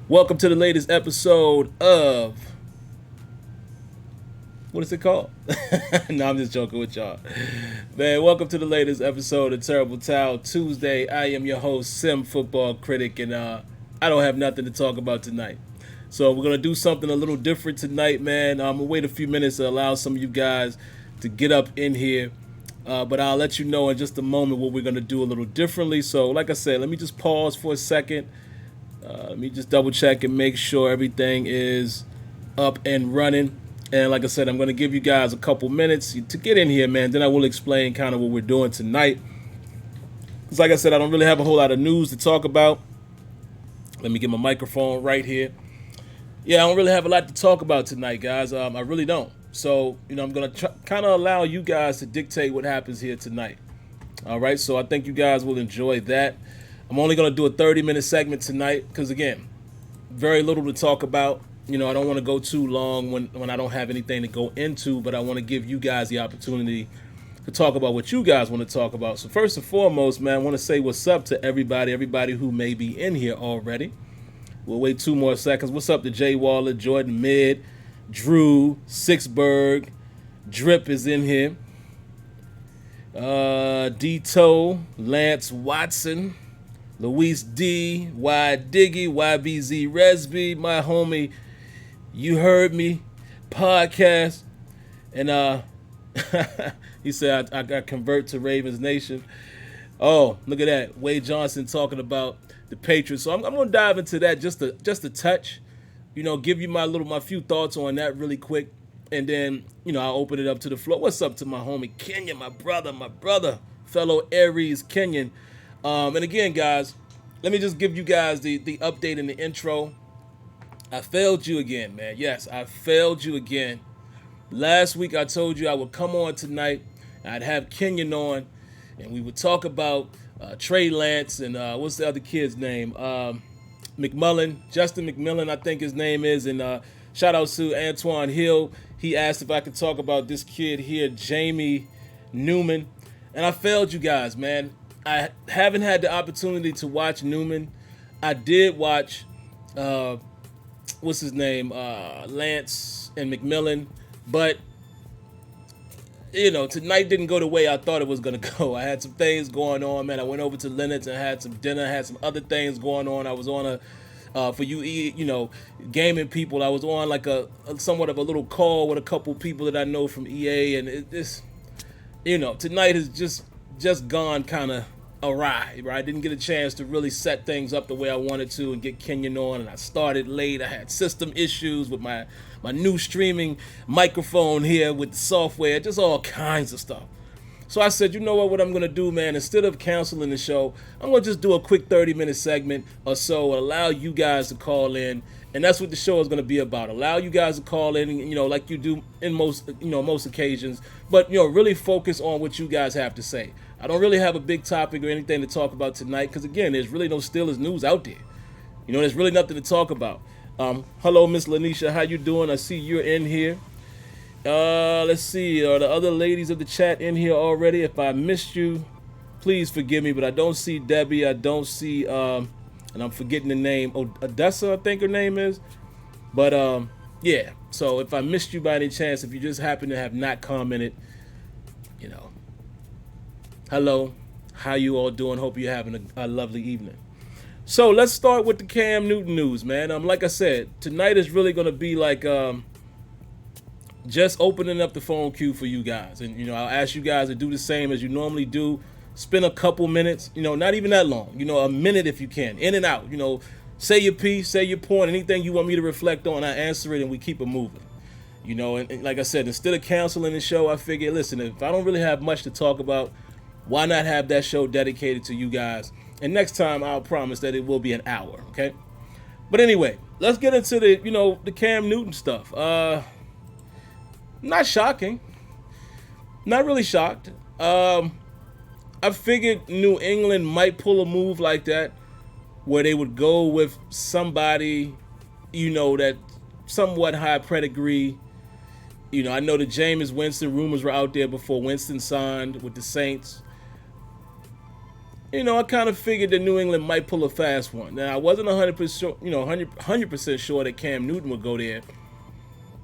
Welcome to the latest episode of what is it called? No, I'm just joking with y'all. Man, welcome to the latest episode of Terrible Towel Tuesday. I am your host, SimFBallCritic, and I don't have nothing to talk about tonight. So we're gonna do something a little different tonight, man. I'm gonna wait a few minutes to allow some of you guys to get up in here. But I'll let you know in just a moment what we're gonna do a little differently. So, like I said, let me just pause for a second. Let me just double check and make sure everything is up and running. And like I said, I'm going to give you guys a couple minutes to get in here, man. Then I will explain kind of what we're doing tonight. Because like I said, I don't really have a whole lot of news to talk about. Let me get my microphone right here. Yeah, I don't really have a lot to talk about tonight, guys. I really don't. So, I'm going to kind of allow you guys to dictate what happens here tonight. All right, so I think you guys will enjoy that. I'm only going to do a 30-minute segment tonight because, again, very little to talk about. I don't want to go too long when I don't have anything to go into, but I want to give you guys the opportunity to talk about what you guys want to talk about. So first and foremost, man, I want to say what's up to everybody who may be in here already. We'll wait 2 more seconds. What's up to Jay Waller, Jordan Mid, Drew, Sixburg, Drip is in here. D-Toe, Lance Watson, Luis D, Y Diggy, YBZ Resby, my homie, You Heard Me podcast. And he said I got convert to Ravens Nation. Oh, look at that. Wade Johnson talking about the Patriots. So I'm gonna dive into that just a touch. Give you my few thoughts on that really quick. And then, I'll open it up to the floor. What's up to my homie Kenyon, my brother, fellow Aries Kenyon. And again, guys, let me just give you guys the update in the intro. I failed you again, man. Yes, I failed you again. Last week I told you I would come on tonight. I'd have Kenyon on, and we would talk about Trey Lance and what's the other kid's name? McMullen, Justin McMillan, I think his name is. And shout out to Antoine Hill. He asked if I could talk about this kid here, Jamie Newman. And I failed you guys, man. I haven't had the opportunity to watch Newman. I did watch, what's his name, Lance and McMillan. But, tonight didn't go the way I thought it was going to go. I had some things going on, man. I went over to Leonard's and had some dinner, had some other things going on. I was on for you gaming people, I was on like a somewhat of a little call with a couple people that I know from EA. And tonight has just gone kind of awry, right? I didn't get a chance to really set things up the way I wanted to and get Kenyon on, and I started late. I had system issues with my new streaming microphone here with the software, just all kinds of stuff. So I said, you know what I'm going to do, man? Instead of canceling the show, I'm going to just do a quick 30-minute segment or so, allow you guys to call in. And that's what the show is going to be about. Allow you guys to call in, like you do in most occasions. But, really focus on what you guys have to say. I don't really have a big topic or anything to talk about tonight because, again, there's really no Steelers news out there. There's really nothing to talk about. Hello, Miss Lanisha. How you doing? I see you're in here. Let's see. Are the other ladies of the chat in here already? If I missed you, please forgive me, but I don't see Debbie. I don't see, and I'm forgetting the name. Odessa, I think her name is. But, yeah. So if I missed you by any chance, if you just happen to have not commented, hello. How you all doing? Hope you're having a lovely evening. So let's start with the Cam Newton news, man. Like I said, tonight is really going to be like just opening up the phone queue for you guys. And, I'll ask you guys to do the same as you normally do. Spend a couple minutes, not even that long, a minute if you can, in and out, say your piece, say your point, anything you want me to reflect on, I answer it and we keep it moving. And like I said, instead of canceling the show, I figured, listen, if I don't really have much to talk about, why not have that show dedicated to you guys? And next time, I'll promise that it will be an hour, okay? But anyway, let's get into the Cam Newton stuff. Not shocking. Not really shocked. I figured New England might pull a move like that where they would go with somebody, that somewhat high pedigree. I know the Jameis Winston rumors were out there before Winston signed with the Saints. I kind of figured that New England might pull a fast one. Now, I wasn't 100%, 100% sure that Cam Newton would go there,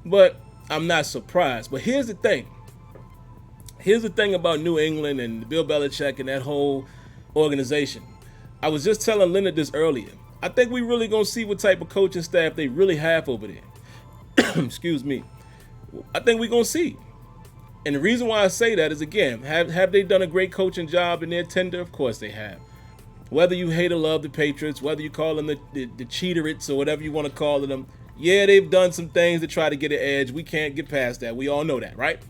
but I'm not surprised. But here's the thing. Here's the thing about New England and Bill Belichick and that whole organization. I was just telling Leonard this earlier. I think we really gonna see what type of coaching staff they really have over there. Excuse me. I think we're gonna see. And the reason why I say that is, again, have they done a great coaching job in their tenure? Of course they have. Whether you hate or love the Patriots, whether you call them the cheaterites or whatever you want to call them, yeah, they've done some things to try to get an edge. We can't get past that. We all know that, right?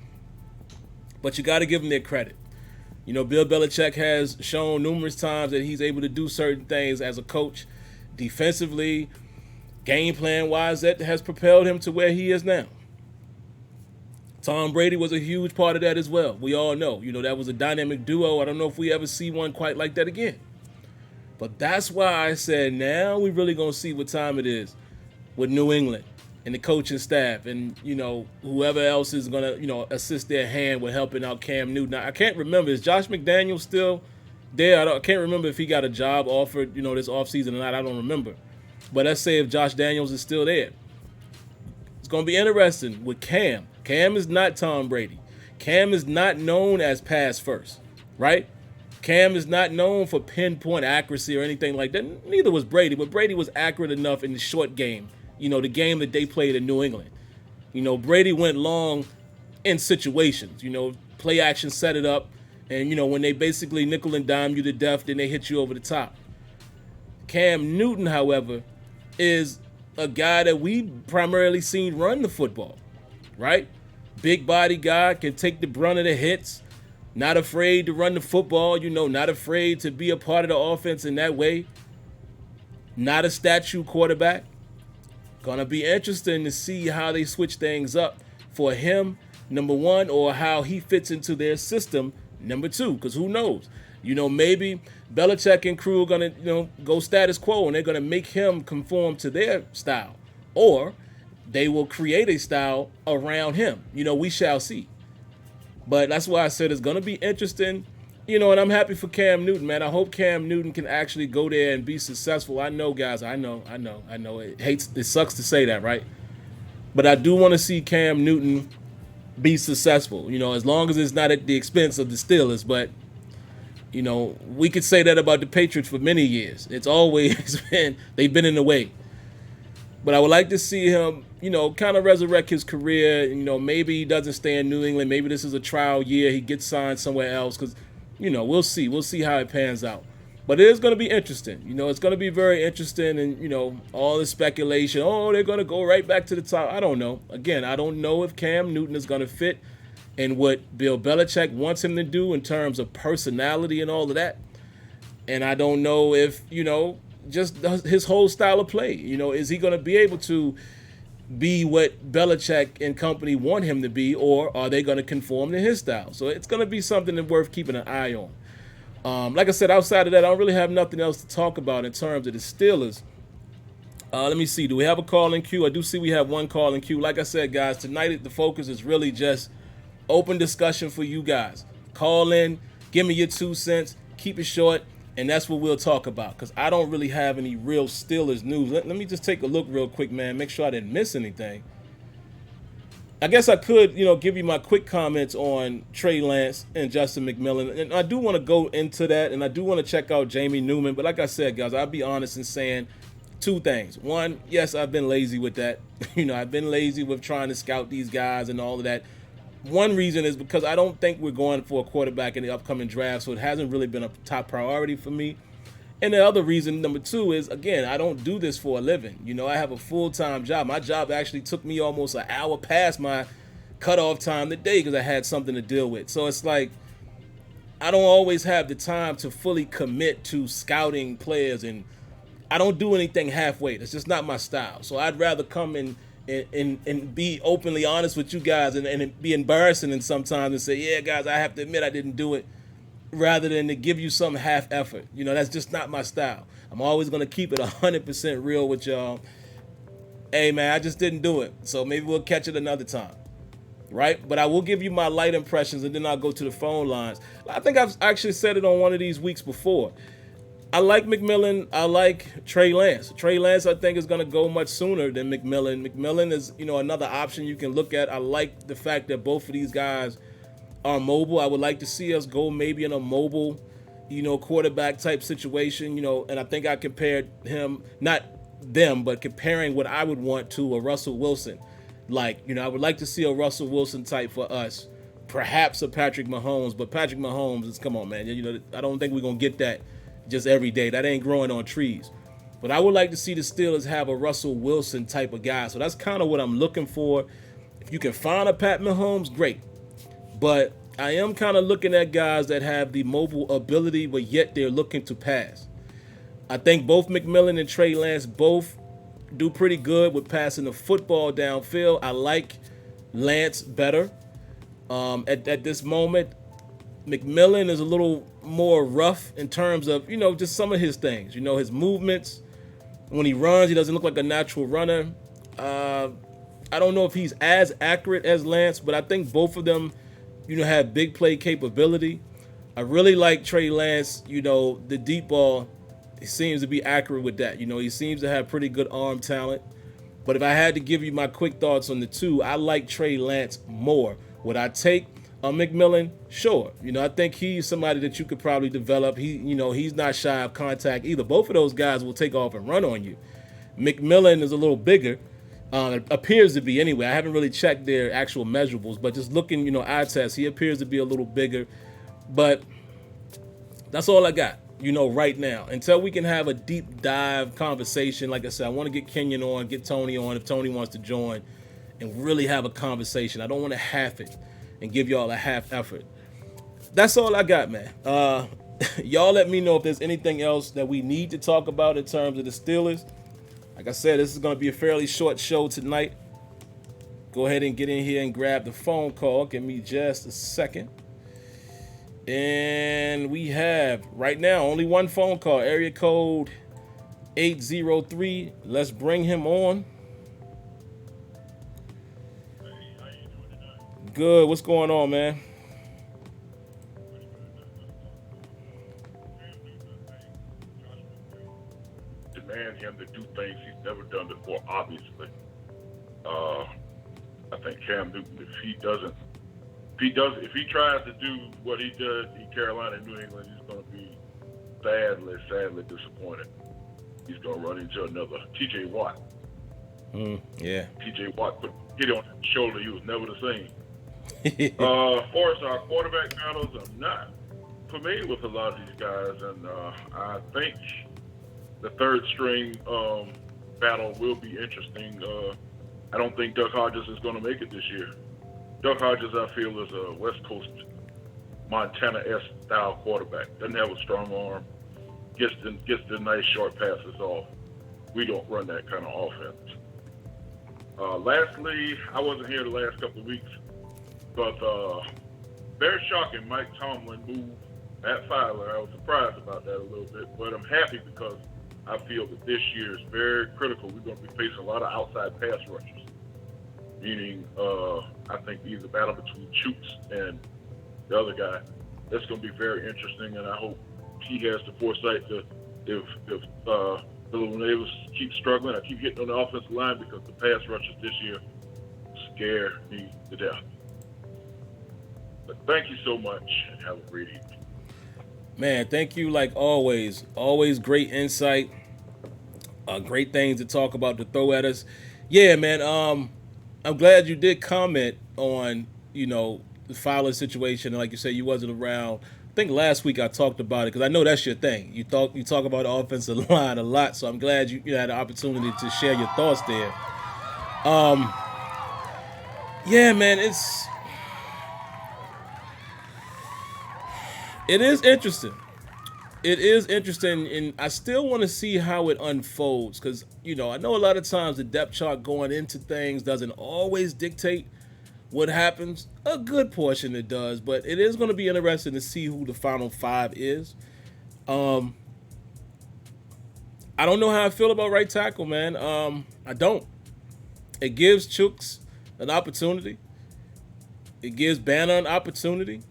But you got to give them their credit. Bill Belichick has shown numerous times that he's able to do certain things as a coach, defensively, game plan wise, that has propelled him to where he is now. Tom Brady was a huge part of that as well. We all know. That was a dynamic duo. I don't know if we ever see one quite like that again. But that's why I said now we really going to see what time it is with New England and the coaching staff and, whoever else is going to, assist their hand with helping out Cam Newton. Now, I can't remember. Is Josh McDaniels still there? I can't remember if he got a job offered, this offseason or not. I don't remember. But let's say if Josh Daniels is still there. It's going to be interesting with Cam. Cam is not Tom Brady. Cam is not known as pass first, right? Cam is not known for pinpoint accuracy or anything like that. Neither was Brady, but Brady was accurate enough in the short game, the game that they played in New England. Brady went long in situations, play action, set it up, and, when they basically nickel and dime you to death, then they hit you over the top. Cam Newton, however, is a guy that we primarily seen run the football, right? Big body guy, can take the brunt of the hits, not afraid to run the football, not afraid to be a part of the offense in that way. Not a statue quarterback. Gonna be interesting to see how they switch things up for him, number one, or how he fits into their system, number two, because who knows? Maybe Belichick and crew are gonna, go status quo and they're gonna make him conform to their style. Or they will create a style around him. We shall see. But that's why I said it's going to be interesting. And I'm happy for Cam Newton, man. I hope Cam Newton can actually go there and be successful. I know, guys. I know. It sucks to say that, right? But I do want to see Cam Newton be successful, as long as it's not at the expense of the Steelers. But, we could say that about the Patriots for many years. It's always been, they've been in the way. But I would like to see him, kind of resurrect his career. Maybe he doesn't stay in New England. Maybe this is a trial year. He gets signed somewhere else because, we'll see. We'll see how it pans out. But it is going to be interesting. It's going to be very interesting. And, all the speculation, they're going to go right back to the top. I don't know. Again, I don't know if Cam Newton is going to fit in what Bill Belichick wants him to do in terms of personality and all of that. And I don't know if, just his whole style of play. Is he going to be able to be what Belichick and company want him to be, or are they going to conform to his style? So it's going to be something that's worth keeping an eye on. Like I said, outside of that, I don't really have nothing else to talk about in terms of the Steelers. Let me see. Do we have a call in queue? I do see we have one call in queue. Like I said, guys, tonight the focus is really just open discussion for you guys. Call in, give me your 2 cents, keep it short. And that's what we'll talk about, because I don't really have any real Steelers news. Let me just take a look real quick, man, make sure I didn't miss anything. I guess I could, give you my quick comments on Trey Lance and Justin McMillan. And I do want to go into that, and I do want to check out Jamie Newman. But like I said, guys, I'll be honest in saying two things. One, yes, I've been lazy with that. I've been lazy with trying to scout these guys and all of that. One reason is because I don't think we're going for a quarterback in the upcoming draft, so it hasn't really been a top priority for me. And the other reason, number two, is, again, I don't do this for a living. I have a full-time job. My job actually took me almost an hour past my cutoff time today because I had something to deal with. So it's like I don't always have the time to fully commit to scouting players, and I don't do anything halfway. That's just not my style. So I'd rather come in and be openly honest with you guys and be embarrassing and sometimes and say, yeah, guys, I have to admit I didn't do it, rather than to give you some half effort. That's just not my style. I'm always going to keep it 100% real with y'all. Hey, man, I just didn't do it. So maybe we'll catch it another time. right? But I will give you my light impressions, and then I'll go to the phone lines. I think I've actually said it on one of these weeks before. I like McMillan. I like Trey Lance. Trey Lance, I think, is going to go much sooner than McMillan. McMillan is, another option you can look at. I like the fact that both of these guys are mobile. I would like to see us go maybe in a mobile, quarterback type situation, and I think I compared him, not them, but comparing what I would want to a Russell Wilson. I would like to see a Russell Wilson type for us, perhaps a Patrick Mahomes, but Patrick Mahomes is, come on, man. I don't think we're going to get that just every day. That ain't growing on trees. But I would like to see the Steelers have a Russell Wilson type of guy. So that's kind of what I'm looking for. If you can find a Pat Mahomes, great. But I am kind of looking at guys that have the mobile ability, but yet they're looking to pass. I think both McMillan and Trey Lance both do pretty good with passing the football downfield. I like Lance better. At this moment, McMillan is a little more rough in terms of, just some of his things. His movements. When he runs, he doesn't look like a natural runner. I don't know if he's as accurate as Lance, but I think both of them, have big play capability. I really like Trey Lance. The deep ball, he seems to be accurate with that. He seems to have pretty good arm talent. But if I had to give you my quick thoughts on the two, I like Trey Lance more. Would I take McMillan? Sure. I think he's somebody that you could probably develop. He's not shy of contact either. Both of those guys will take off and run on you. McMillan is a little bigger. It appears to be anyway. I haven't really checked their actual measurables, but just looking, eye test, he appears to be a little bigger. But that's all I got, right now. Until we can have a deep dive conversation, like I said, I want to get Kenyon on, get Tony on if Tony wants to join, and really have a conversation. I don't want to half it and give y'all a half effort. That's all I got, man. Y'all let me know if there's anything else that we need to talk about in terms of the Steelers. Like I said, this is going to be a fairly short show tonight. Go ahead and get in here and grab the phone call. Give me just a second. And we have, right now, only one phone call. Area code 803. Let's bring him on. Hey, how you doing tonight? Good. What's going on, man? Demand him to do things he's never done before, obviously. I think Cam Newton, if he tries to do what he does in Carolina and New England, he's going to be sadly disappointed. He's going to run into another T.J. Watt. Yeah. T.J. Watt hit on his shoulder. He was never the same. For us, our quarterback battles, I'm not familiar with a lot of these guys, and I think the third string battle will be interesting. I don't think Duck Hodges is going to make it this year. Duck Hodges, I feel, is a West Coast Montana-esque style quarterback. Doesn't have a strong arm. Gets the nice short passes off. We don't run that kind of offense. Lastly, I wasn't here the last couple of weeks, but very shocking. Mike Tomlin moved Matt Filer. I was surprised about that a little bit, but I'm happy because I feel that this year is very critical. We're going to be facing a lot of outside pass rushers, meaning I think either battle between Chooks and the other guy. That's going to be very interesting, and I hope he has the foresight to, if Little Davis keeps struggling, I keep hitting on the offensive line because the pass rushers this year scare me to death. But thank you so much, and have a great evening. Man, thank you like always. Always great insight. Great things to talk about, to throw at us. Yeah, man, I'm glad you did comment on, the Fowler situation. Like you said, you wasn't around. I think last week I talked about it because I know that's your thing. You talk about the offensive line a lot, so I'm glad you had the opportunity to share your thoughts there. Yeah, man, it is interesting. It is interesting, and I still want to see how it unfolds because, I know a lot of times the depth chart going into things doesn't always dictate what happens. A good portion it does, but it is going to be interesting to see who the final five is. I don't know how I feel about right tackle, man. I don't. It gives Chooks an opportunity. It gives Banner an opportunity.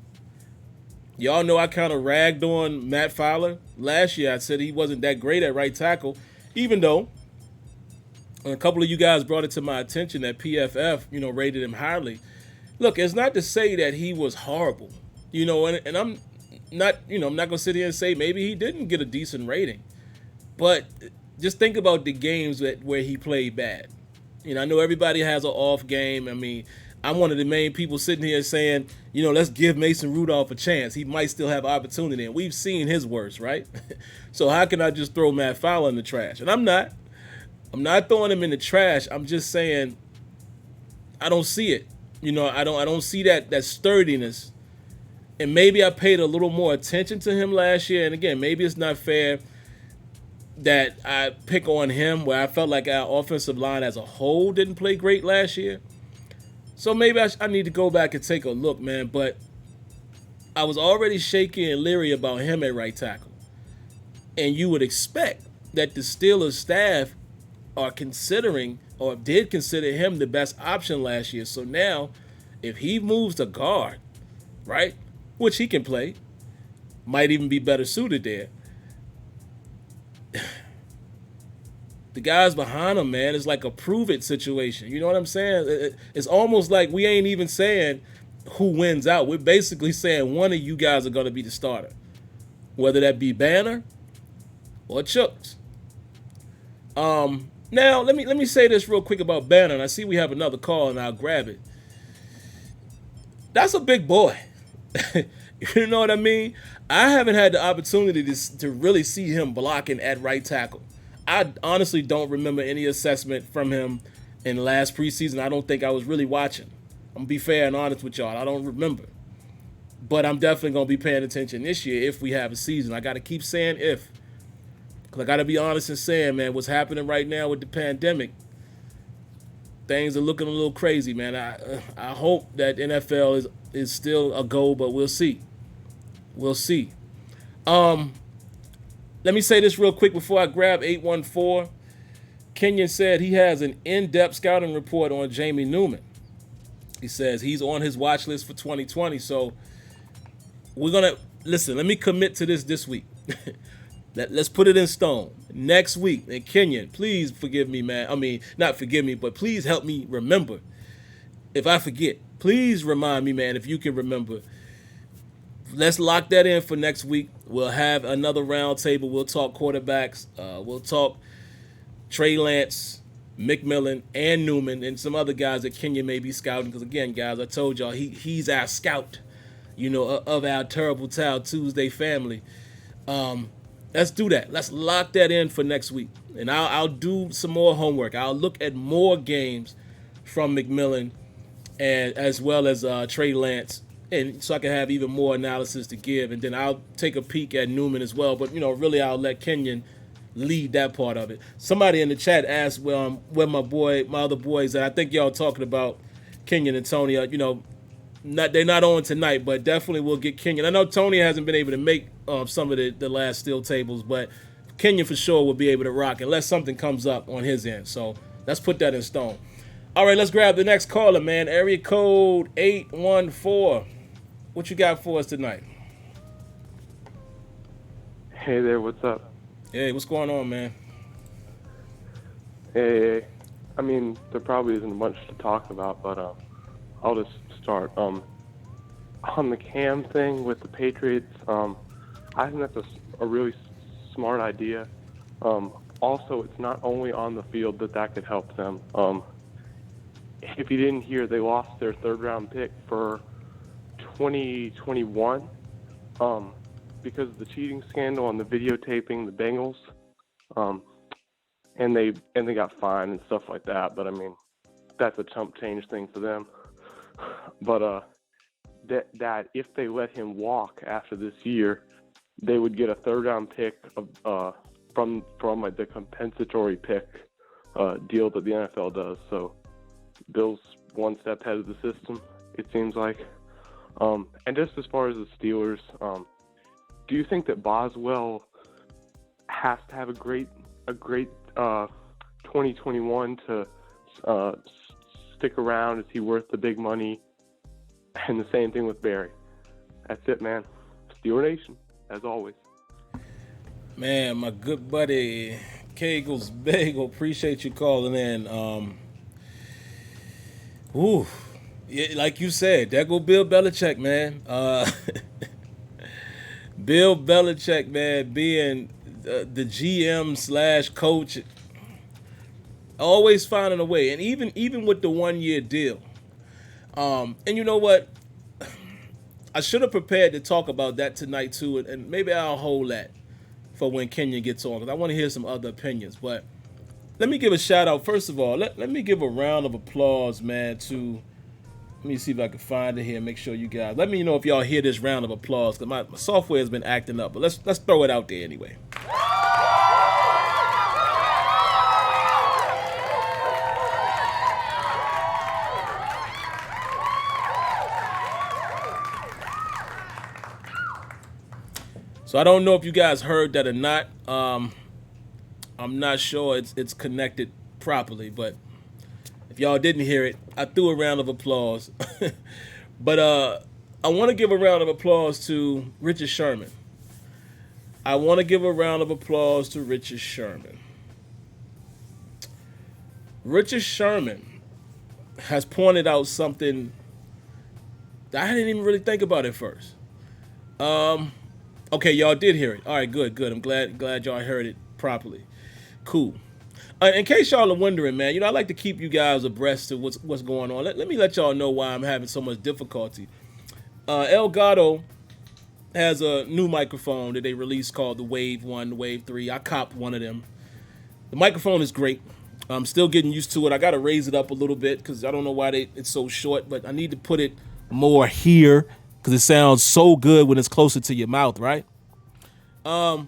Y'all know I kind of ragged on Matt Fowler last year. I said he wasn't that great at right tackle, even though a couple of you guys brought it to my attention that PFF, rated him highly. Look, it's not to say that he was horrible, and I'm not, I'm not gonna sit here and say maybe he didn't get a decent rating, but just think about the games where he played bad. I know everybody has an off game. I mean, I'm one of the main people sitting here saying, let's give Mason Rudolph a chance. He might still have opportunity, and we've seen his worst, right? So how can I just throw Matt Fowler in the trash? And I'm not throwing him in the trash. I'm just saying I don't see it. I don't see that sturdiness. And maybe I paid a little more attention to him last year. And again, maybe it's not fair that I pick on him where I felt like our offensive line as a whole didn't play great last year. So maybe I need to go back and take a look, man. But I was already shaky and leery about him at right tackle. And you would expect that the Steelers staff are considering or did consider him the best option last year. So now, if he moves to guard, right, which he can play, might even be better suited there. The guys behind him, man, it's like a prove it situation. You know what I'm saying? It's almost like we ain't even saying who wins out. We're basically saying one of you guys are going to be the starter, whether that be Banner or Chooks. Now let me say this real quick about Banner. And I see we have another call, and I'll grab it. That's a big boy. You know what I mean? I haven't had the opportunity to really see him blocking at right tackle. I honestly don't remember any assessment from him in last preseason. I don't think I was really watching. I'm going to be fair and honest with y'all. I don't remember. But I'm definitely going to be paying attention this year if we have a season. I got to keep saying if. Because I got to be honest and saying, man, what's happening right now with the pandemic, things are looking a little crazy, man. I hope that NFL is still a goal, but we'll see. We'll see. Let me say this real quick before I grab 814. Kenyon said he has an in-depth scouting report on Jamie Newman. He says he's on his watch list for 2020. So we're going to, listen, let me commit to this week. Let's put it in stone. Next week, and Kenyon, please forgive me, man. I mean, not forgive me, but please help me remember. If I forget, please remind me, man, if you can remember. Let's lock that in for next week. We'll have another round table. We'll talk quarterbacks. We'll talk Trey Lance, McMillan, and Newman, and some other guys that Kenya may be scouting. Because, again, guys, I told y'all, he's our scout, of our Terrible Towel Tuesday family. Let's do that. Let's lock that in for next week. And I'll do some more homework. I'll look at more games from McMillan and as well as Trey Lance, and so I can have even more analysis to give. And then I'll take a peek at Newman as well. But, really I'll let Kenyon lead that part of it. Somebody in the chat asked where my other boys at. I think y'all talking about Kenyon and Tony. They're not on tonight, but definitely we'll get Kenyon. I know Tony hasn't been able to make some of the last steel tables, but Kenyon for sure will be able to rock unless something comes up on his end. So let's put that in stone. All right, let's grab the next caller, man. Area code 814. What you got for us tonight? Hey there, what's up? Hey, what's going on, man? Hey, I mean, there probably isn't much to talk about, but I'll just start. On the Cam thing with the Patriots, I think that's a really smart idea. Also, it's not only on the field that could help them. If you didn't hear, they lost their third-round pick for 2021 because of the cheating scandal on the videotaping the Bengals, and they got fined and stuff like that. But I mean, that's a chump change thing for them. But that if they let him walk after this year, they would get a third-round pick from like the compensatory pick deal that the NFL does. So Bill's one step ahead of the system, it seems like. And just as far as the Steelers, do you think that Boswell has to have a great 2021 to stick around? Is he worth the big money? And the same thing with Barry. That's it, man. SteelerNation, as always. Man, my good buddy Kegels Bagel, appreciate you calling in. Yeah, like you said, there go Bill Belichick, man. Bill Belichick, man, being the GM / coach, always finding a way, and even with the 1 year deal. And you know what? I should have prepared to talk about that tonight too, and maybe I'll hold that for when Kenya gets on, because I want to hear some other opinions. But let me give a shout out. First of all, let me give a round of applause, man, to, let me see if I can find it here, make sure you guys, let me know if y'all hear this round of applause, because my software has been acting up, but let's throw it out there anyway. So I don't know if you guys heard that or not. I'm not sure it's connected properly, but if y'all didn't hear it, I threw a round of applause. But I want to give a round of applause to Richard Sherman. Richard Sherman has pointed out something that I didn't even really think about at first. Okay, y'all did hear it. All right, good. I'm glad y'all heard it properly. Cool. In case y'all are wondering, man, I like to keep you guys abreast of what's going on. Let me let y'all know why I'm having so much difficulty. Elgato has a new microphone that they released called the Wave 1, the Wave 3. I copped one of them. The microphone is great. I'm still getting used to it. I got to raise it up a little bit because I don't know why it's so short, but I need to put it more here because it sounds so good when it's closer to your mouth, right? But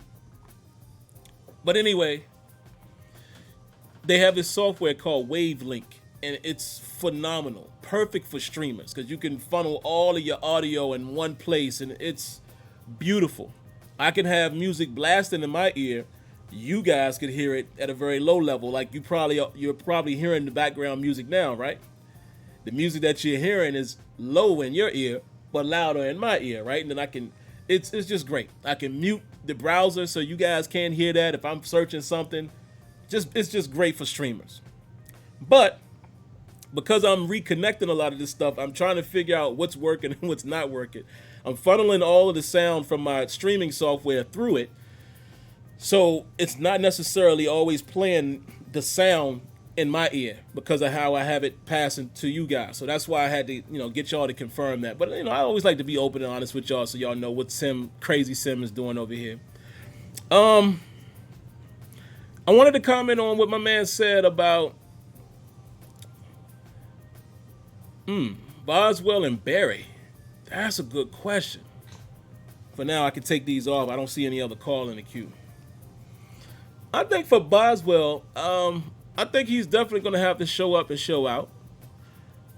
anyway, they have this software called Wavelink, and it's phenomenal. Perfect for streamers because you can funnel all of your audio in one place, and it's beautiful. I can have music blasting in my ear. You guys could hear it at a very low level, like you're probably hearing the background music now, right? The music that you're hearing is low in your ear, but louder in my ear, right? And then it's just great. I can mute the browser so you guys can't hear that if I'm searching something. It's just great for streamers. But because I'm reconnecting a lot of this stuff, I'm trying to figure out what's working and what's not working. I'm funneling all of the sound from my streaming software through it, so it's not necessarily always playing the sound in my ear because of how I have it passing to you guys. So that's why I had to, get y'all to confirm that. But I always like to be open and honest with y'all so y'all know what Crazy Sim is doing over here. I wanted to comment on what my man said about Boswell and Barry. That's a good question. For now, I can take these off. I don't see any other call in the queue. I think for Boswell, I think he's definitely going to have to show up and show out.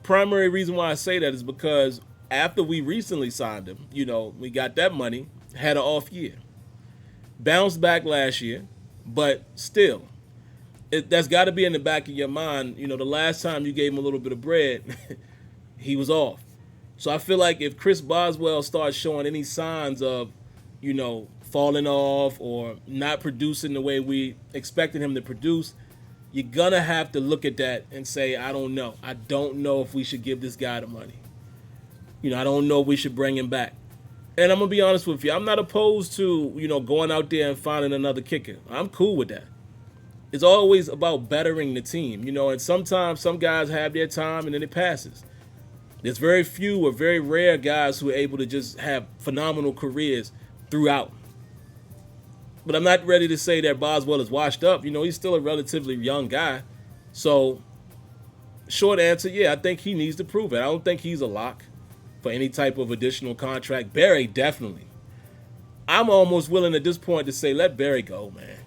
Primary reason why I say that is because after we recently signed him, we got that money, had an off year. Bounced back last year, but still, that's got to be in the back of your mind. The last time you gave him a little bit of bread, he was off. So I feel like if Chris Boswell starts showing any signs of, falling off or not producing the way we expected him to produce, you're going to have to look at that and say, I don't know. I don't know if we should give this guy the money. I don't know if we should bring him back. And I'm going to be honest with you. I'm not opposed to, going out there and finding another kicker. I'm cool with that. It's always about bettering the team, and sometimes some guys have their time and then it passes. There's very few or very rare guys who are able to just have phenomenal careers throughout. But I'm not ready to say that Boswell is washed up. He's still a relatively young guy. So, short answer, yeah, I think he needs to prove it. I don't think he's a lock for any type of additional contract. Barry, definitely. I'm almost willing at this point to say, let Barry go, man.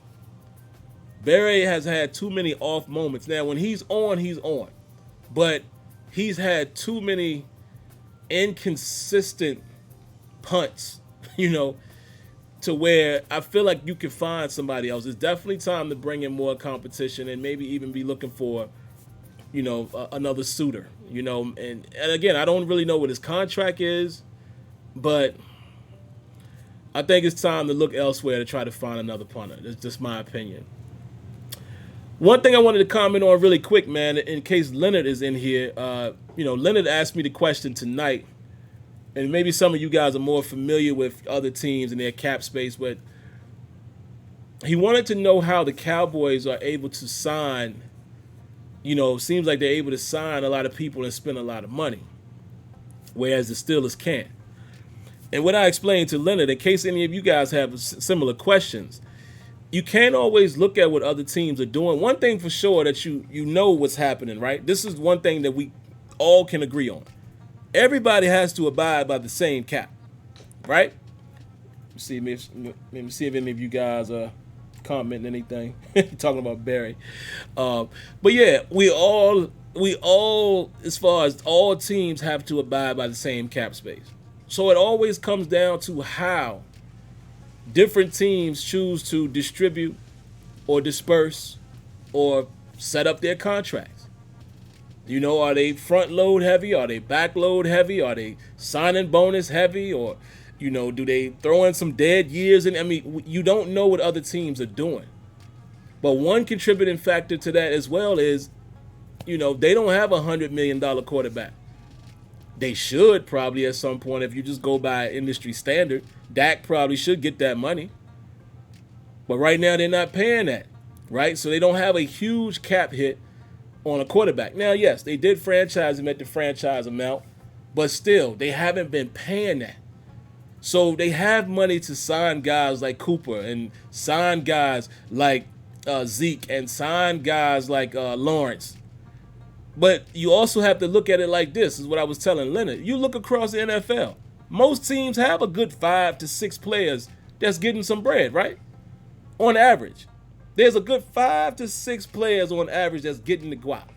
Barry has had too many off moments. Now, when he's on, he's on. But he's had too many inconsistent punts, to where I feel like you can find somebody else. It's definitely time to bring in more competition and maybe even be looking for, another suitor. And again, I don't really know what his contract is, but I think it's time to look elsewhere to try to find another punter. That's just my opinion. One thing I wanted to comment on really quick, man, in case Leonard is in here. Leonard asked me the question tonight, and maybe some of you guys are more familiar with other teams and their cap space, but he wanted to know how the Cowboys are able to sign. Seems like they're able to sign a lot of people and spend a lot of money, whereas the Steelers can't. And what I explained to Leonard, in case any of you guys have similar questions, you can't always look at what other teams are doing. One thing for sure that you know what's happening, right? This is one thing that we all can agree on. Everybody has to abide by the same cap, right? Let me see if any of you guys are commenting anything. Talking about Barry. But yeah, we all, as far as all teams, have to abide by the same cap space. So it always comes down to how different teams choose to distribute or disperse or set up their contracts. Are they front load heavy? Are they back load heavy? Are they signing bonus heavy? Or, do they throw in some dead years? And I mean, you don't know what other teams are doing. But one contributing factor to that as well is, they don't have $100 million quarterback. They should probably at some point, if you just go by industry standard. Dak probably should get that money. But right now they're not paying that, right? So they don't have a huge cap hit on a quarterback. Now, yes, they did franchise him at the franchise amount, but still, they haven't been paying that. So they have money to sign guys like Cooper and sign guys like Zeke and sign guys like Lawrence. But you also have to look at it like this, is what I was telling Leonard. You look across the NFL. Most teams have a good 5 to 6 players that's getting some bread, right? On average. There's a good 5 to 6 players on average that's getting the guap.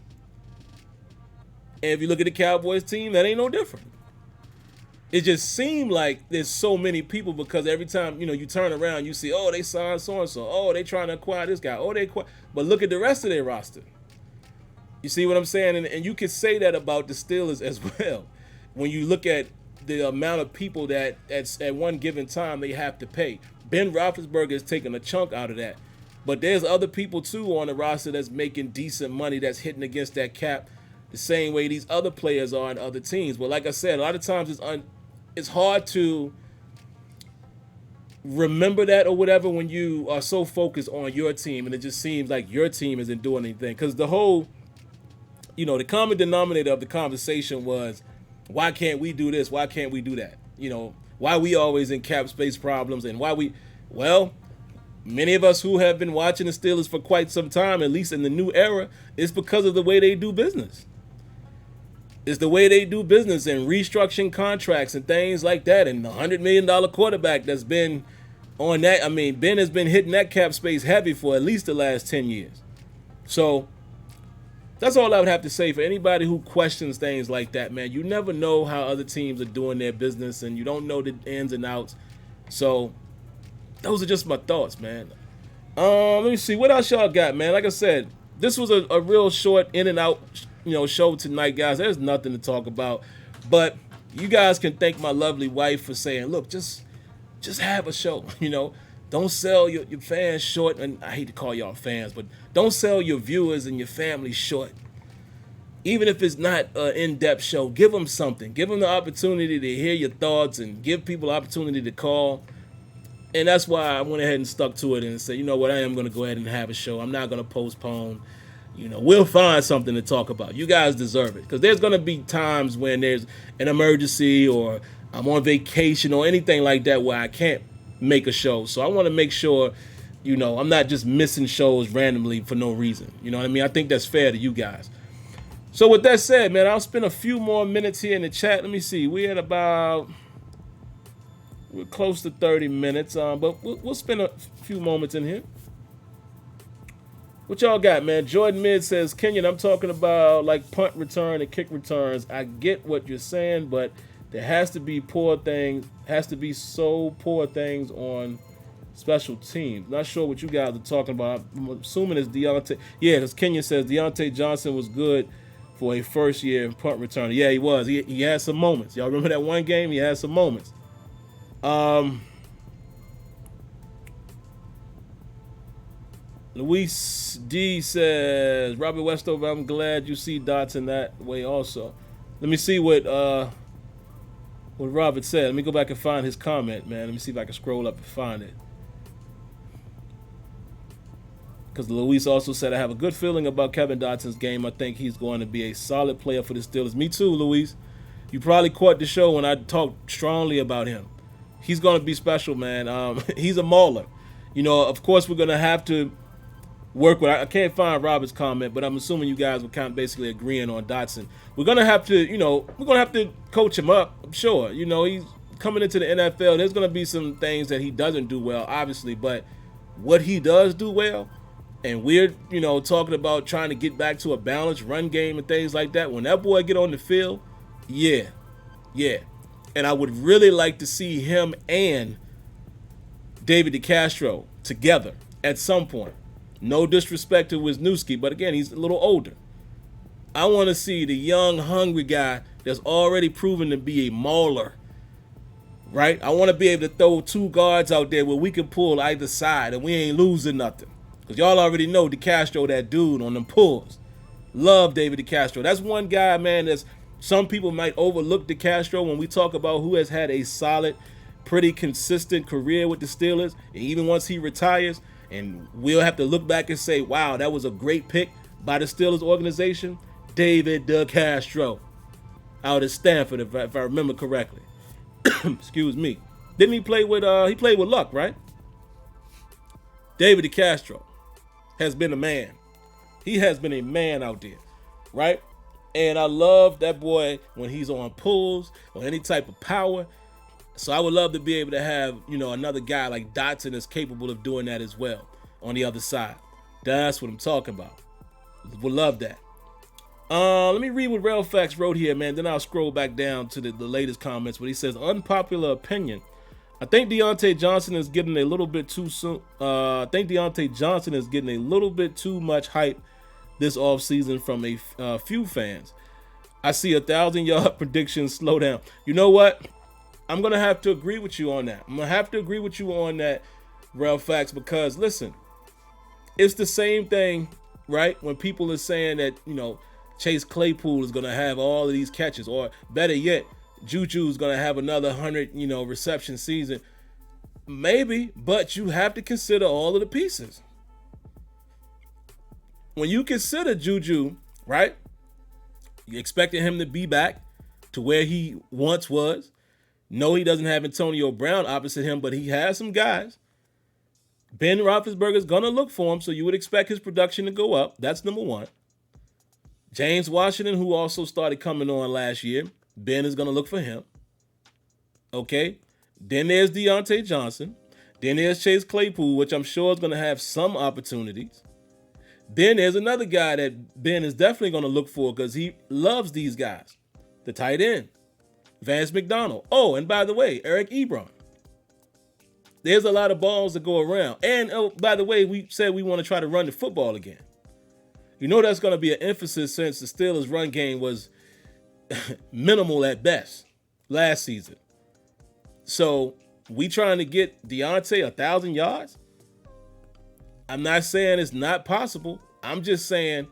And if you look at the Cowboys team, that ain't no different. It just seemed like there's so many people because every time, you turn around, you see, oh, they signed so-and-so. Oh, they trying to acquire this guy. Oh, but look at the rest of their roster. You see what I'm saying? And you could say that about the Steelers as well. When you look at the amount of people that at one given time they have to pay. Ben Roethlisberger is taking a chunk out of that. But there's other people, too, on the roster that's making decent money that's hitting against that cap the same way these other players are in other teams. But like I said, a lot of times it's hard to remember that or whatever when you are so focused on your team and it just seems like your team isn't doing anything. Because the whole, the common denominator of the conversation was, why can't we do this? Why can't we do that? Why we always in cap space problems and many of us who have been watching the Steelers for quite some time, at least in the new era, it's because of the way they do business. It's the way they do business and restructuring contracts and things like that. And the $100 million quarterback that's been on that. I mean, Ben has been hitting that cap space heavy for at least the last 10 years. So that's all I would have to say for anybody who questions things like that, man. You never know how other teams are doing their business and you don't know the ins and outs. So those are just my thoughts, man. Let me see. What else y'all got, man? Like I said, this was a real short in and out show tonight, guys. There's nothing to talk about. But you guys can thank my lovely wife for saying, look, just have a show, Don't sell your fans short, and I hate to call y'all fans, but don't sell your viewers and your family short. Even if it's not an in-depth show, give them something. Give them the opportunity to hear your thoughts and give people opportunity to call. And that's why I went ahead and stuck to it and said, you know what, I am going to go ahead and have a show. I'm not going to postpone. We'll find something to talk about. You guys deserve it. Because there's going to be times when there's an emergency or I'm on vacation or anything like that where I can't make a show. So I want to make sure, I'm not just missing shows randomly for no reason. You know what I mean? I think that's fair to you guys. So with that said, man, I'll spend a few more minutes here in the chat. Let me see. We're close to 30 minutes, but we'll spend a few moments in here. What y'all got, man? Jordan Mid says, Kenyon, I'm talking about like punt return and kick returns. I get what you're saying, but there has to be poor things on special teams. Not sure what you guys are talking about. I'm assuming it's Deontay. Yeah, because Kenyon says Deontay Johnson was good for a first-year punt returner. Yeah, he was. He had some moments. Y'all remember that one game? He had some moments. Luis D says, Robert Westover, I'm glad you see Dotson that way also. Let me see what Robert said. Let me go back and find his comment, man. Let me see if I can scroll up and find it. Because Luis also said, I have a good feeling about Kevin Dotson's game. I think he's going to be a solid player for the Steelers. Me too, Luis. You probably caught the show when I talked strongly about him. He's going to be special, man. He's a mauler. You know, of course, we're going to have to work with. I can't find Robert's comment, but I'm assuming you guys were kind of basically agreeing on Dotson. We're going to have to, coach him up, I'm sure. You know, he's coming into the NFL. There's going to be some things that he doesn't do well, obviously, but what he does do well, and we're, talking about trying to get back to a balanced run game and things like that. When that boy get on the field, yeah. And I would really like to see him and David DeCastro together at some point. No disrespect to Wisniewski, but again, he's a little older. I want to see the young, hungry guy that's already proven to be a mauler, right? I want to be able to throw two guards out there where we can pull either side and we ain't losing nothing. Because y'all already know DeCastro, that dude on them pulls. Love David DeCastro. That's one guy, man, that's some people might overlook DeCastro when we talk about who has had a solid, pretty consistent career with the Steelers. And even once he retires, and we'll have to look back and say, wow, that was a great pick by the Steelers organization. David DeCastro out of Stanford, if I remember correctly. Excuse me. Didn't he play with, he played with Luck, right? David DeCastro has been a man. He has been a man out there, right? And I love that boy when he's on pulls or any type of power. So I would love to be able to have, another guy like Dotson that's capable of doing that as well on the other side. That's what I'm talking about. Would love that. Let me read what Railfax wrote here, man. Then I'll scroll back down to the latest comments. But he says, unpopular opinion. I think Deontay Johnson is getting a little bit too soon. I think Deontay Johnson is getting a little bit too much hype this offseason from a few fans. I see 1,000-yard predictions slow down. You know what? I'm going to have to agree with you on that. I'm going to have to agree with you on that, Railfax, because, listen, it's the same thing, right? When people are saying that, Chase Claypool is going to have all of these catches, or better yet, Juju's going to have another 100, reception season. Maybe, but you have to consider all of the pieces. When you consider Juju, right, you expected him to be back to where he once was. No, he doesn't have Antonio Brown opposite him, but he has some guys. Ben Roethlisberger's going to look for him, so you would expect his production to go up. That's number one. James Washington, who also started coming on last year, Ben is going to look for him. Okay? Then there's Deontay Johnson. Then there's Chase Claypool, which I'm sure is going to have some opportunities. Then there's another guy that Ben is definitely going to look for because he loves these guys. The tight end, Vance McDonald. Oh, and by the way, Eric Ebron. There's a lot of balls to go around. And, oh, by the way, we said we want to try to run the football again. You know that's going to be an emphasis since the Steelers' run game was minimal at best last season. So we trying to get Deontay 1,000 yards? I'm not saying it's not possible. I'm just saying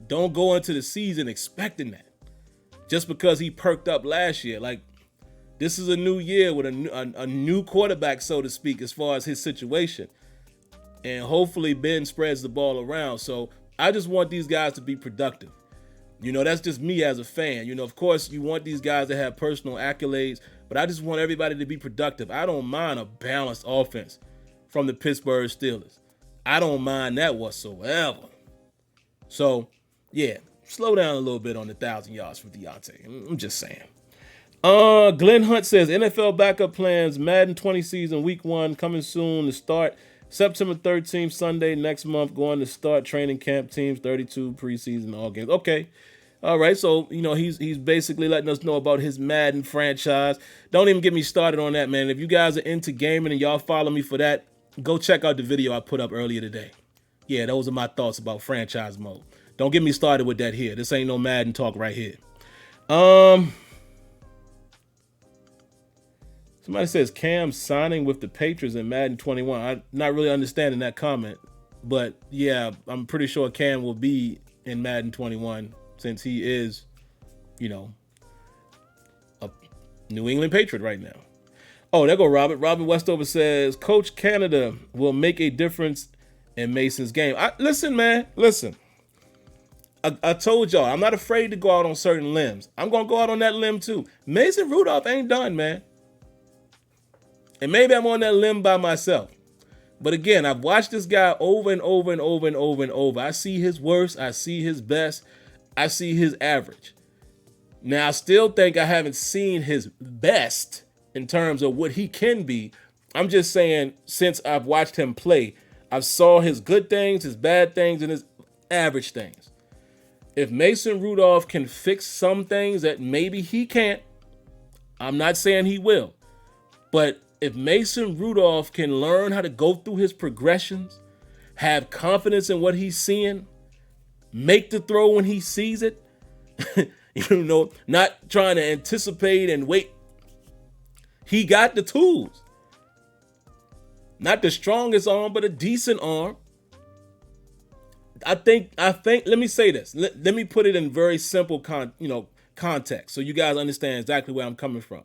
don't go into the season expecting that. Just because he perked up last year. Like, this is a new year with a new quarterback, so to speak, as far as his situation. And hopefully Ben spreads the ball around. So I just want these guys to be productive. That's just me as a fan. Of course, you want these guys to have personal accolades, but I just want everybody to be productive. I don't mind a balanced offense from the Pittsburgh Steelers. I don't mind that whatsoever. So, yeah, slow down a little bit on the 1,000 yards for Deontay. I'm just saying. Glenn Hunt says, NFL backup plans, Madden 20 season, week 1, coming soon to start. September 13th, Sunday, next month, going to start training camp teams, 32 preseason, all games. Okay. All right. So, he's basically letting us know about his Madden franchise. Don't even get me started on that, man. If you guys are into gaming and y'all follow me for that, go check out the video I put up earlier today. Yeah, those are my thoughts about franchise mode. Don't get me started with that here. This ain't no Madden talk right here. Somebody says Cam signing with the Patriots in Madden 21. I'm not really understanding that comment. But yeah, I'm pretty sure Cam will be in Madden 21 since he is, a New England Patriot right now. Oh, there go Robert. Robert Westover says, Coach Canada will make a difference in Mason's game. Listen, man. Listen. I told y'all, I'm not afraid to go out on certain limbs. I'm going to go out on that limb too. Mason Rudolph ain't done, man. And maybe I'm on that limb by myself. But again, I've watched this guy over and over and over and over and over. I see his worst. I see his best. I see his average. Now, I still think I haven't seen his best in terms of what he can be. I'm just saying, since I've watched him play, I've saw his good things, his bad things, and his average things. If Mason Rudolph can fix some things that maybe he can't, I'm not saying he will, but if Mason Rudolph can learn how to go through his progressions, have confidence in what he's seeing, make the throw when he sees it, not trying to anticipate and wait. He got the tools. Not the strongest arm, but a decent arm. I think, let me say this. Let me put it in very simple context so you guys understand exactly where I'm coming from.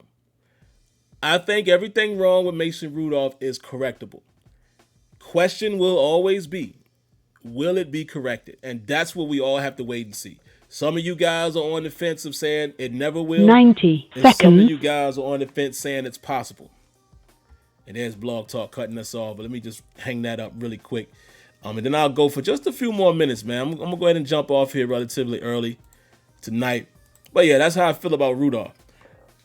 I think everything wrong with Mason Rudolph is correctable. Question will always be, will it be corrected? And that's what we all have to wait and see. Some of you guys are on the fence of saying it never will. 90 and seconds. Some of you guys are on the fence saying it's possible. And there's Blog Talk cutting us off. But let me just hang that up really quick. And then I'll go for just a few more minutes, man. I'm going to go ahead and jump off here relatively early tonight. But yeah, that's how I feel about Rudolph.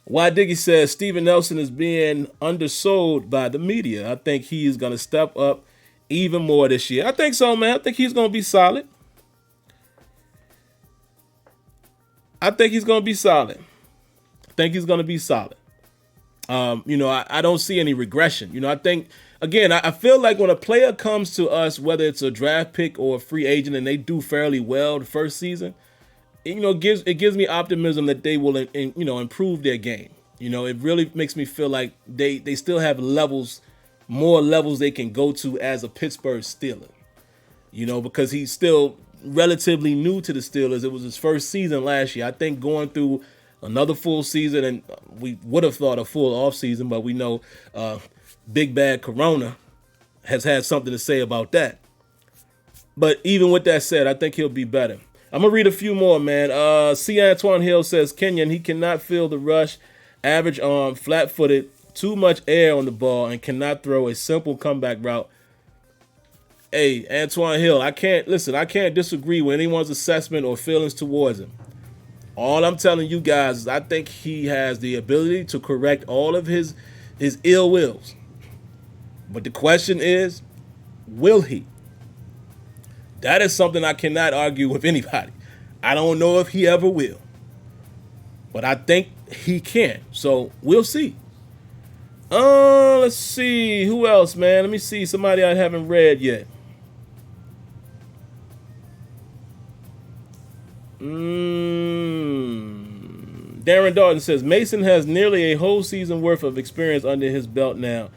Y Diggy says Steven Nelson is being undersold by the media. I think he's going to step up even more this year. I think so, man. I think he's going to be solid. I don't see any regression. I think, again, I feel like when a player comes to us, whether it's a draft pick or a free agent, and they do fairly well the first season, it gives me optimism that they will, improve their game. It really makes me feel like they still have more levels they can go to as a Pittsburgh Steeler. Because he's still relatively new to the Steelers. It was his first season last year. I think going through another full season, and we would have thought a full off season, but we know Big Bad Corona has had something to say about that. But even with that said, I think he'll be better. I'm going to read a few more, man. C. Antoine Hill says, Kenyon, he cannot feel the rush, average arm, flat-footed, too much air on the ball, and cannot throw a simple comeback route. Hey, Antoine Hill, I can't disagree with anyone's assessment or feelings towards him. All I'm telling you guys is I think he has the ability to correct all of his ill wills. But the question is, will he? That is something I cannot argue with anybody. I don't know if he ever will. But I think he can. So we'll see. Let's see. Who else, man? Let me see. Somebody I haven't read yet. Darren Dalton says, Mason has nearly a whole season worth of experience under his belt now.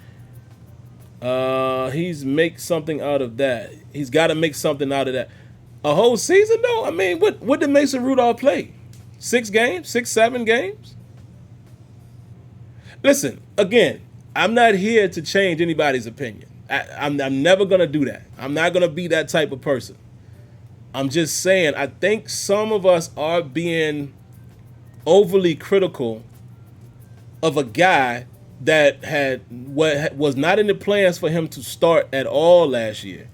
He's make something out of that. He's got to make something out of that. A whole season, though? I mean, what did Mason Rudolph play? 6 games? 6, 7 games? Listen, again, I'm not here to change anybody's opinion. I'm never going to do that. I'm not going to be that type of person. I'm just saying, I think some of us are being overly critical of a guy that was not in the plans for him to start at all last year.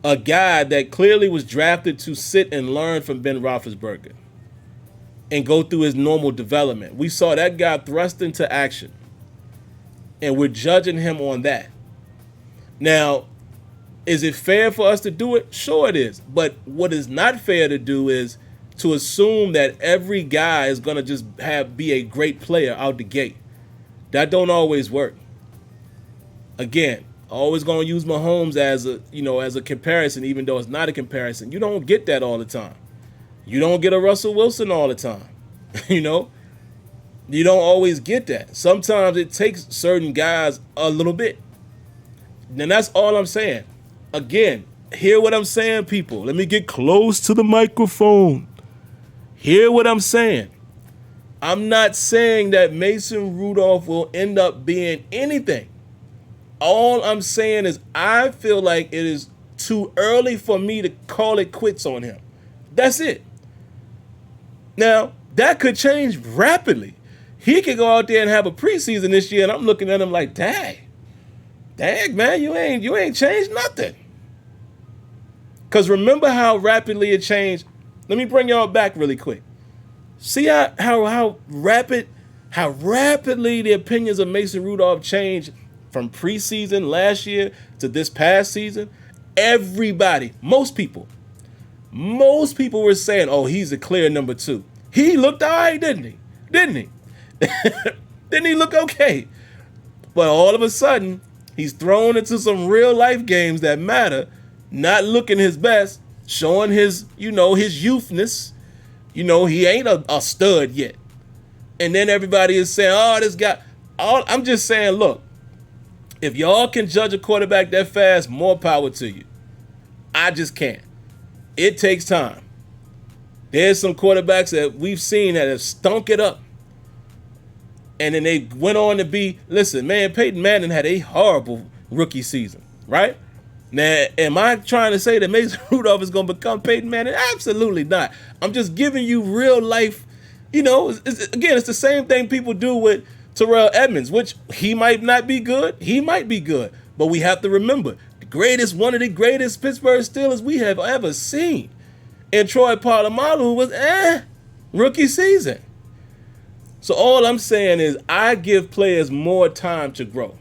A guy that clearly was drafted to sit and learn from Ben Roethlisberger and go through his normal development. We saw that guy thrust into action, and we're judging him on that. Now, is it fair for us to do it? Sure it is. But what is not fair to do is to assume that every guy is going to just be a great player out the gate. That don't always work. Again, Always gonna use Mahomes as a comparison, even though it's not a comparison. You don't get that all the time. You don't get a Russell Wilson all the time. You don't always get that. Sometimes it takes certain guys a little bit. And that's all I'm saying. Again, hear what I'm saying, people. Let me get close to the microphone. Hear what I'm saying. I'm not saying that Mason Rudolph will end up being anything. All I'm saying is I feel like it is too early for me to call it quits on him. That's it. Now, that could change rapidly. He could go out there and have a preseason this year, and I'm looking at him like, dang, man, you ain't changed nothing. Because remember how rapidly it changed. Let me bring y'all back really quick. See how rapidly the opinions of Mason Rudolph changed from preseason last year to this past season? Everybody, most people were saying, oh, he's a clear number 2. He looked all right, didn't he? Didn't he look okay? But all of a sudden, he's thrown into some real life games that matter, not looking his best, showing his youthness. He ain't a stud yet. And then everybody is saying, oh, this guy. I'm just saying, look, if y'all can judge a quarterback that fast, more power to you. I just can't. It takes time. There's some quarterbacks that we've seen that have stunk it up. And then they went on to be, listen, man, Peyton Manning had a horrible rookie season, right? Now, am I trying to say that Mason Rudolph is going to become Peyton Manning? Absolutely not. I'm just giving you real life, it's the same thing people do with Terrell Edmonds, which he might not be good. He might be good. But we have to remember, one of the greatest Pittsburgh Steelers we have ever seen. And Troy Polamalu was rookie season. So all I'm saying is I give players more time to grow.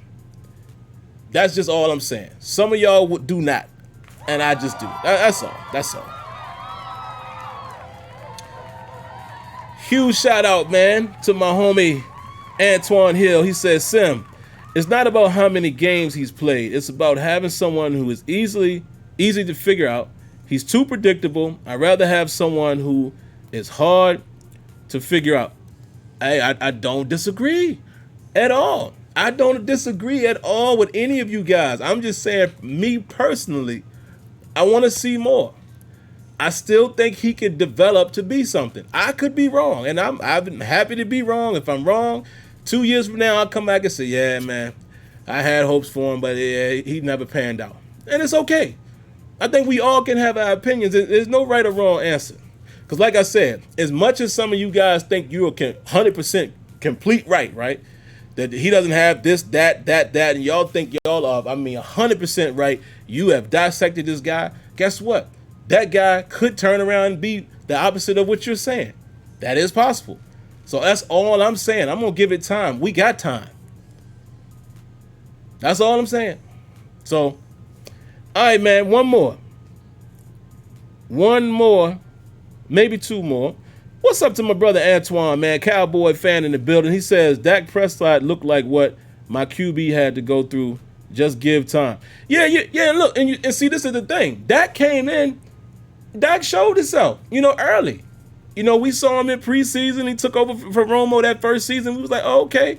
That's just all I'm saying. Some of y'all do not, and I just do. That's all. Huge shout out, man, to my homie Antoine Hill. He says, Sim, it's not about how many games he's played. It's about having someone who is easy to figure out. He's too predictable. I'd rather have someone who is hard to figure out. I don't disagree at all. I don't disagree at all with any of you guys. I'm just saying, me personally, I want to see more. I still think he could develop to be something. I could be wrong, and I'm happy to be wrong. If I'm wrong, 2 years from now, I'll come back and say, yeah, man, I had hopes for him, but he never panned out. And it's okay. I think we all can have our opinions. There's no right or wrong answer. Because like I said, as much as some of you guys think you're 100% complete right? That he doesn't have this, that, and y'all think y'all are, 100% right. You have dissected this guy. Guess what? That guy could turn around and be the opposite of what you're saying. That is possible. So that's all I'm saying. I'm going to give it time. We got time. That's all I'm saying. So, all right, man, one more, maybe 2 more. What's up to my brother Antoine, man, Cowboy fan in the building. He says, Dak Prescott looked like what my QB had to go through. Just give time. Yeah, look, and see, this is the thing. Dak came in, Dak showed himself, early. We saw him in preseason. He took over for Romo that first season. We was like, oh, okay.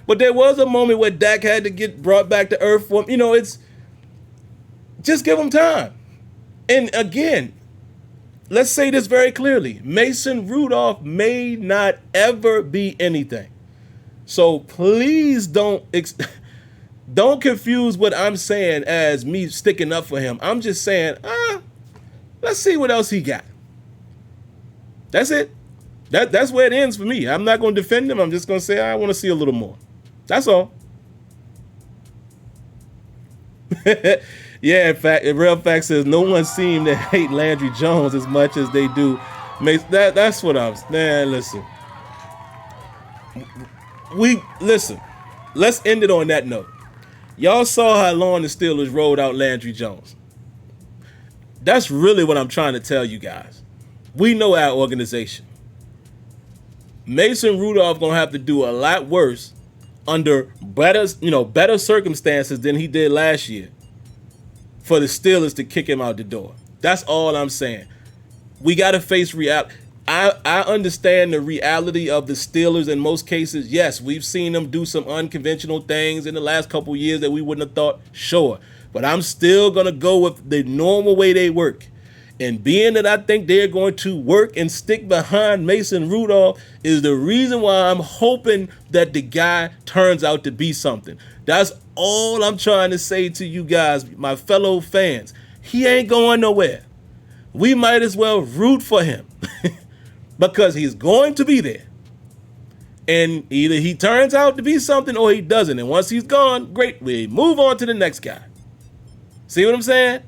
But there was a moment where Dak had to get brought back to earth for him. It's just give him time. And again, let's say this very clearly. Mason Rudolph may not ever be anything. So please don't confuse what I'm saying as me sticking up for him. I'm just saying, let's see what else he got. That's it. That's where it ends for me. I'm not going to defend him. I'm just going to say I want to see a little more. That's all. Yeah, in fact, real fact says no one seemed to hate Landry Jones as much as they do. That's what I was. Man, listen. Let's end it on that note. Y'all saw how long the Steelers rolled out Landry Jones. That's really what I'm trying to tell you guys. We know our organization. Mason Rudolph gonna have to do a lot worse under better circumstances than he did last year for the Steelers to kick him out the door. That's all I'm saying. We got to face reality. I understand the reality of the Steelers in most cases. Yes, we've seen them do some unconventional things in the last couple years that we wouldn't have thought. Sure. But I'm still going to go with the normal way they work. And being that I think they're going to work and stick behind Mason Rudolph is the reason why I'm hoping that the guy turns out to be something. That's all I'm trying to say to you guys, my fellow fans. He ain't going nowhere. We might as well root for him because he's going to be there. And either he turns out to be something or he doesn't. And once he's gone, great, we move on to the next guy. See what I'm saying?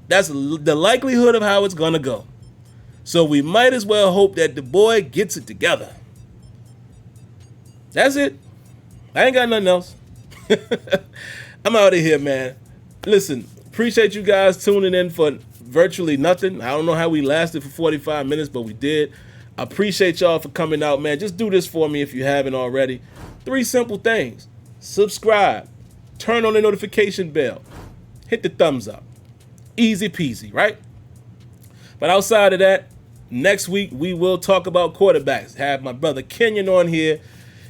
That's the likelihood of how it's going to go. So we might as well hope that the boy gets it together. That's it. I ain't got nothing else. I'm out of here, man. Listen, appreciate you guys tuning in for virtually nothing. I don't know how we lasted for 45 minutes, but we did. I appreciate y'all for coming out, man. Just do this for me if you haven't already. 3 simple things. Subscribe. Turn on the notification bell. Hit the thumbs up. Easy peasy, right? But outside of that, next week we will talk about quarterbacks. Have my brother Kenyon on here,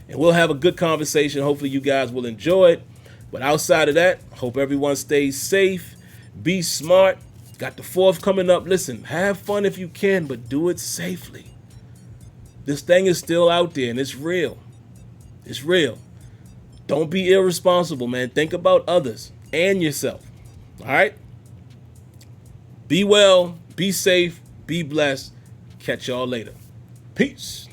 and we'll have a good conversation. Hopefully you guys will enjoy it. But outside of that, hope everyone stays safe. Be smart. Got the 4th coming up. Listen, have fun if you can, but do it safely. This thing is still out there, and it's real. It's real. Don't be irresponsible, man. Think about others and yourself. All right? Be well, be safe, be blessed. Catch y'all later. Peace.